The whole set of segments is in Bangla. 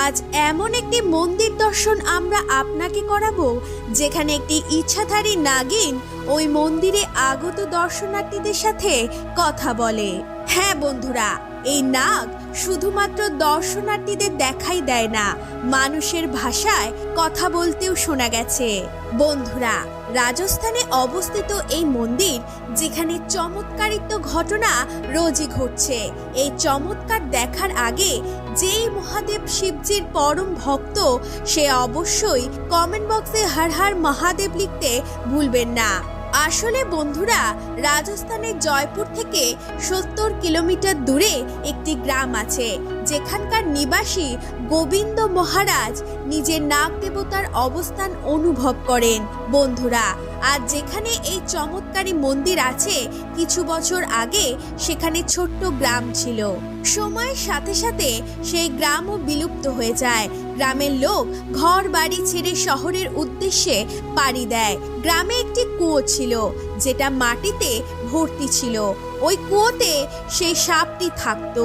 আজ এমন একটি মন্দির দর্শন আমরা আপনাকে করাবো যেখানে একটি ইচ্ছাধারী নাগিন ওই মন্দিরে আগত দর্শনার্থীদের সাথে কথা বলে। হ্যাঁ বন্ধুরা, এই নাগ শুধুমাত্র দর্শনার্থীদের দেখাই দেয় না, মানুষের ভাষায় কথা বলতেও শোনা গেছে। বন্ধুরা, রাজস্থানে অবস্থিত এই মন্দির যেখানে চমৎকারিত ঘটনা রোজই ঘটছে। এই চমৎকার দেখার আগে যেই মহাদেব শিবজির পরম ভক্ত সে অবশ্যই কমেন্ট বক্সে হর হর মহাদেব লিখতে ভুলবেন না। আসলে বন্ধুরা, রাজস্থানের জয়পুর থেকে 70 কিলোমিটার দূরে একটি গ্রাম আছে যেখানকার নিবাসী গোবিন্দ মহারাজ নিজের নাগ দেবতার অবস্থান অনুভব করেন। বন্ধুরা, আর যেখানে এই চমৎকারী মন্দির আছে, কিছু বছর আগে সেখানে ছোট্ট গ্রাম ছিল। সময়ের সাথে সাথে সেই গ্রামও বিলুপ্ত হয়ে যায়। গ্রামের লোক ঘর বাড়ি ছেড়ে শহরের উদ্দেশ্যে পাড়ি দেয়। গ্রামে একটি কুয়ো ছিল যেটা মাটিতে ভর্তি ছিল। ওই কুয়োতে সেই সাপটি থাকতো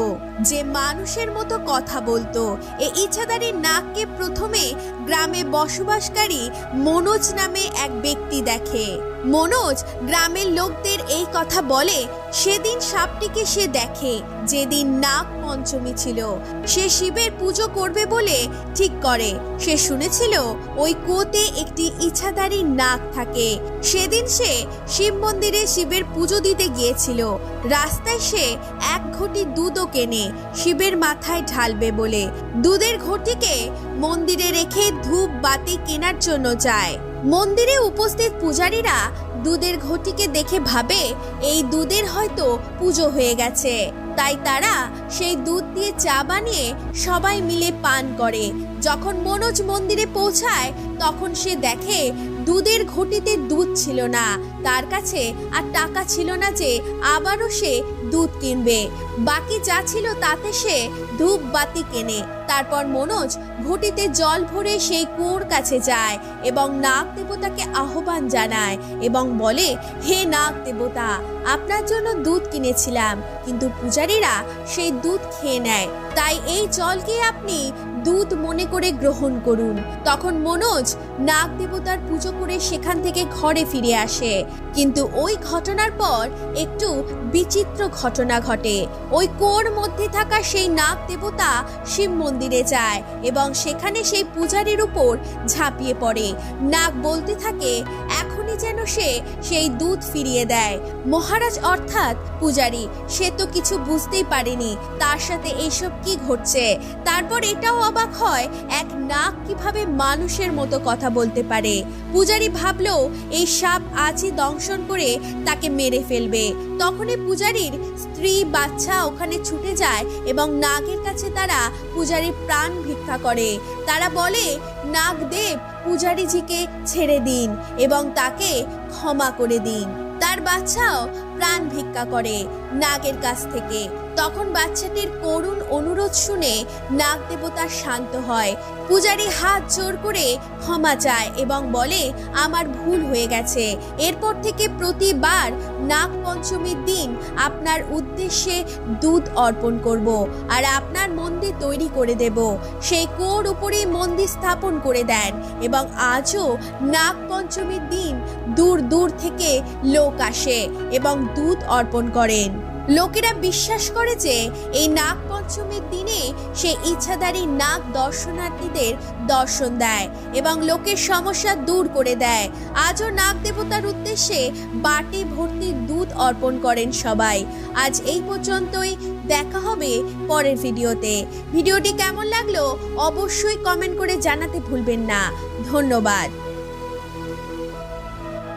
যে মানুষের মতো কথা বলতো। এই ইচ্ছাধারী নাগকে প্রথমে গ্রামে বসবাসকারী মনোজ নামে এক ব্যক্তি দেখে। মনোজ গ্রামের লোকদের এই কথা বলে সেদিন সাপটিকে সে দেখে যেদিন নাগ পঞ্চমী ছিল। সে শিবের পুজো করবে বলে ঠিক করে। সে শুনেছিল ওই কুয়োতে একটি ইচ্ছাধারী নাগ থাকে। সেদিন সে শিব মন্দিরে শিবের পুজো দিতে গিয়েছিল। রাস্তায় সে এক ঘটি দুধও কেনে শিবের মাথায় ঢালবে বলে। দুধের ঘটিকে মন্দিরে রেখে ধূপ বাতি কেনার জন্য যায়। মন্দিরে উপস্থিত পূজারীরা দুধের ঘটিকে দেখে ভাবে এই দুধের হয়তো পুজো হয়ে গেছে, তাই তারা সেই দুধ দিয়ে চা বানিয়ে সবাই মিলে পান করে। যখন মনোজ মন্দিরে পৌঁছায় তখন সে দেখে দুধের ঘটিতে দুধ ছিল না। তার কাছে আর টাকা ছিল না যে আবারও সে দুধ কিনবে। বাকি যা ছিল তাতে সে ধূপ বাতি কেনে। তারপর মনোজ ঘটিতে জল ভরে সেই কুয়োর কাছে যায় এবং নাগ দেবতাকে আহ্বান জানায় এবং বলে, হে নাগ দেবতা, আপনার জন্য দুধ কিনেছিলাম, কিন্তু পূজারীরা সেই দুধ খেয়ে নেয়, তাই এই জলকে আপনি দুধ মনে করে গ্রহণ করুন। তখন মনোজ নাগ দেবতার পুজো করে সেখান থেকে ঘরে ফিরে আসে। কিন্তু ওই ঘটনার পর একটু বিচিত্র ঘটনা ঘটে। ওই কুয়োর মধ্যে থাকা সেই নাগ দেবতা শিব মন্দিরে যায় এবং সেখানে সেই পূজারীর উপর ঝাঁপিয়ে পড়ে। নাগ বলতে থাকে এখনই যেন সে সেই দুধ ফিরিয়ে দেয়। মহারাজ অর্থাৎ পূজারী সে তো কিছু বুঝতেই পারেনি তার সাথে এইসব কি ঘটছে। তারপর এটাও অবাক হয় এক নাগ কিভাবে মানুষের মতো কথা বলতে পারে। পূজারী ভাবলো এই সাপ আজই দংশন করে তাকে মেরে ফেলবে। তখনই পূজারীর স্ত্রী বাচ্চা ওখানে ছুটে যায় এবং নাগের কাছে তারা পূজারীর প্রাণ ভিক্ষা করে। তারা বলে, নাগদেব পূজারীজিকে ছেড়ে দিন এবং তাকে ক্ষমা করে দিন। তার বাচ্চাও প্রাণ ভিক্ষা করে নাগের কাছ থেকে। তখন বাচ্চাটির করুণ অনুরোধ শুনে নাগ দেবতা শান্ত হয়। পূজারী হাত জোর করে ক্ষমা চায় এবং বলে, আমার ভুল হয়ে গেছে। এরপর থেকে প্রতিবার নাগ পঞ্চমীর দিন আপনার উদ্দেশ্যে দুধ অর্পণ করব আর আপনার মন্দির তৈরি করে দেব। সেই কুয়োর উপরেই মন্দির স্থাপন করে দেন এবং আজও নাগ পঞ্চমীর দিন দূর দূর থেকে লোক আসে এবং দুধ অর্পণ করেন। লোকেরা বিশ্বাস করে যে এই নাগ পঞ্চমীর দিনে সে ইচ্ছাধারী নাগ দর্শনার্থীদের দর্শন দেয় এবং লোকের সমস্যা দূর করে দেয়। আজও নাগ দেবতার উদ্দেশ্যে বাটি ভর্তি দুধ অর্পণ করেন সবাই। আজ এই পর্যন্তই, দেখা হবে পরের ভিডিওতে। ভিডিওটি কেমন লাগলো অবশ্যই কমেন্ট করে জানাতে ভুলবেন না। ধন্যবাদ।